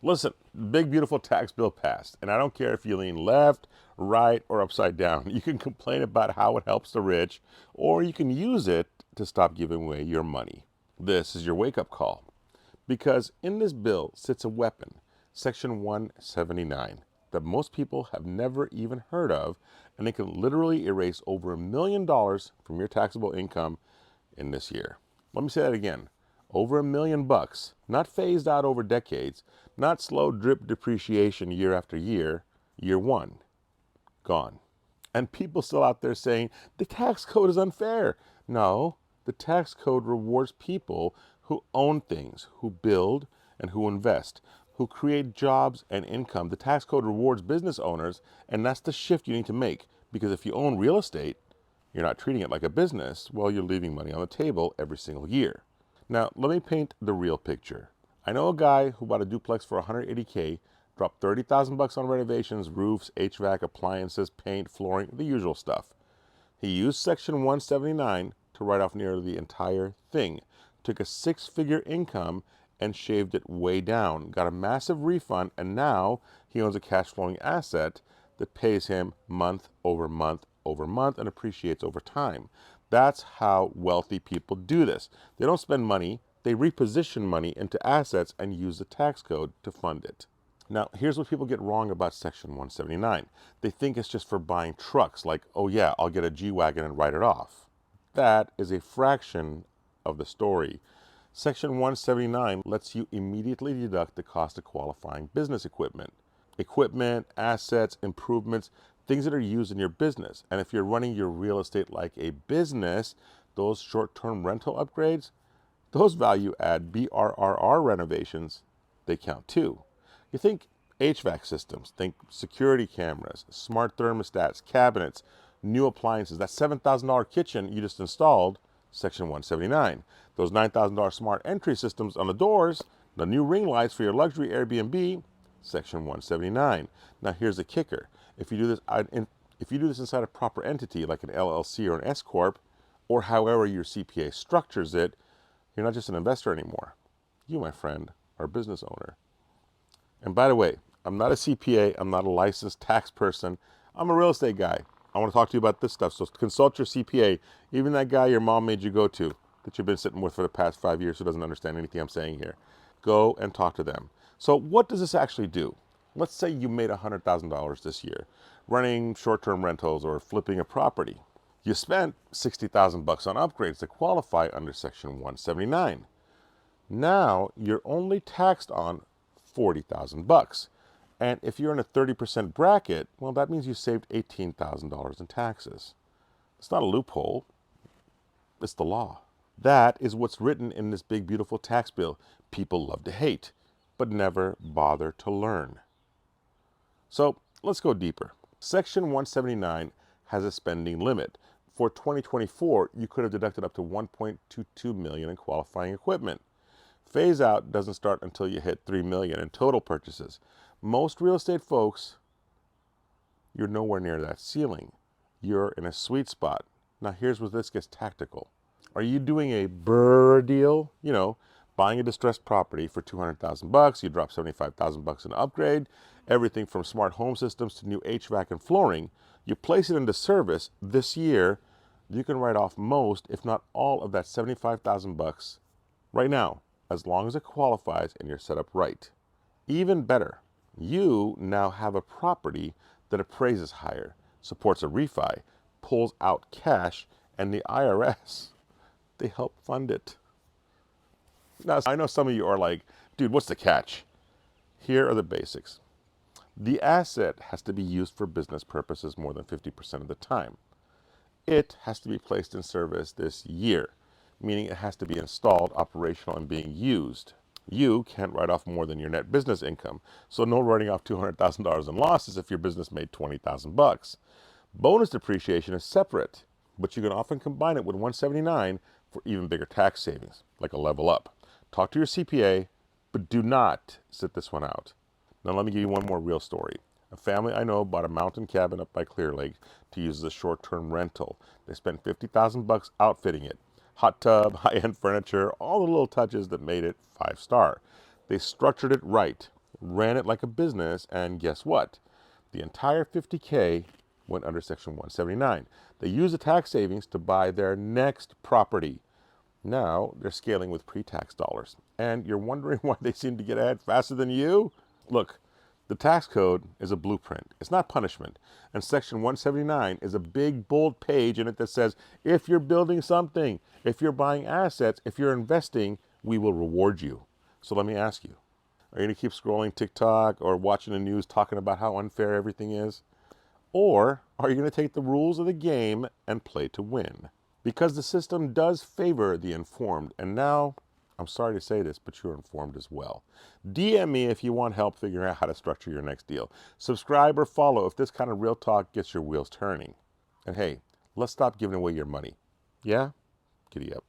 Listen, big beautiful tax bill passed, and I don't care if you lean left, right, or upside down. You can complain about how it helps the rich, or you can use it to stop giving away your money. This is your wake up call. Because in this bill sits a weapon, Section 179, that most people have never even heard of, and it can literally erase over $1 million from your taxable income in this year. Let me say that again. Over $1 million, not phased out over decades, not slow drip depreciation year after year. Year one, gone. And people still out there saying the tax code is unfair. No, the tax code rewards people who own things, who build and who invest, who create jobs and income. The tax code rewards business owners, and that's the shift you need to make. Because if you own real estate, you're not treating it like a business, well, you're leaving money on the table every single year. Now, let me paint the real picture. I know a guy who bought a duplex for 180K, dropped 30,000 bucks on renovations, roofs, HVAC, appliances, paint, flooring, the usual stuff. He used Section 179 to write off nearly the entire thing, took a six-figure income and shaved it way down, got a massive refund, and now he owns a cash flowing asset that pays him month over month over month and appreciates over time. That's how wealthy people do this. They don't spend money, they reposition money into assets and use the tax code to fund it. Now, here's what people get wrong about Section 179. They think it's just for buying trucks, like, oh yeah, I'll get a G-Wagon and write it off. That is a fraction of the story. Section 179 lets you immediately deduct the cost of qualifying business equipment. Equipment, assets, improvements, things that are used in your business. And if you're running your real estate like a business, those short-term rental upgrades, those value add BRRR renovations, they count too. You think HVAC systems, think security cameras, smart thermostats, cabinets, new appliances. That $7,000 kitchen you just installed, Section 179. Those $9,000 smart entry systems on the doors, the new ring lights for your luxury Airbnb, Section 179. Now here's the kicker. If you do this inside a proper entity like an LLC or an S corp, or however your CPA structures it, you're not just an investor anymore. You, my friend, are a business owner. And by the way, I'm not a CPA, I'm not a licensed tax person. I'm a real estate guy. I want to talk to you about this stuff. So consult your CPA, even that guy your mom made you go to that you've been sitting with for the past 5 years who doesn't understand anything I'm saying here. Go and talk to them. So what does this actually do? Let's say you made $100,000 this year running short-term rentals or flipping a property. You spent 60,000 bucks on upgrades to qualify under Section 179. Now you're only taxed on 40,000 bucks. And if you're in a 30% bracket, well, that means you saved $18,000 in taxes. It's not a loophole, it's the law. That is what's written in this big, beautiful tax bill people love to hate, but never bother to learn. So let's go deeper. Section 179 has a spending limit. For 2024, you could have deducted up to $1.22 million in qualifying equipment. Phase out doesn't start until you hit $3 million in total purchases. Most real estate folks, you're nowhere near that ceiling. You're in a sweet spot. Now here's where this gets tactical. Are you doing a BRRRR deal? Buying a distressed property for 200,000 bucks, you drop 75,000 bucks in upgrade, everything from smart home systems to new HVAC and flooring. You place it into service this year, you can write off most, if not all, of that 75,000 bucks right now, as long as it qualifies and you're set up right. Even better, you now have a property that appraises higher, supports a refi, pulls out cash, and the IRS, they help fund it. Now, I know some of you are like, dude, what's the catch? Here are the basics. The asset has to be used for business purposes more than 50% of the time. It has to be placed in service this year, meaning it has to be installed, operational, and being used. You can't write off more than your net business income, so no writing off $200,000 in losses if your business made 20,000 bucks. Bonus depreciation is separate, but you can often combine it with 179 for even bigger tax savings, like a level up. Talk to your CPA, but do not sit this one out. Now let me give you one more real story. A family I know bought a mountain cabin up by Clear Lake to use as a short-term rental. They spent 50,000 bucks outfitting it. Hot tub, high-end furniture, all the little touches that made it 5-star. They structured it right. ran it like a business, and guess what? The entire 50K went under Section 179. They used the tax savings to buy their next property. Now they're scaling with pre-tax dollars. And you're wondering why they seem to get ahead faster than you? Look, the tax code is a blueprint. It's not punishment. And Section 179 is a big, bold page in it that says, if you're building something, if you're buying assets, if you're investing, we will reward you. So let me ask you, are you going to keep scrolling TikTok or watching the news talking about how unfair everything is? Or are you going to take the rules of the game and play to win? Because the system does favor the informed. And now, I'm sorry to say this, but you're informed as well. DM me if you want help figuring out how to structure your next deal. Subscribe or follow if this kind of real talk gets your wheels turning. And hey, let's stop giving away your money. Yeah? Giddy up.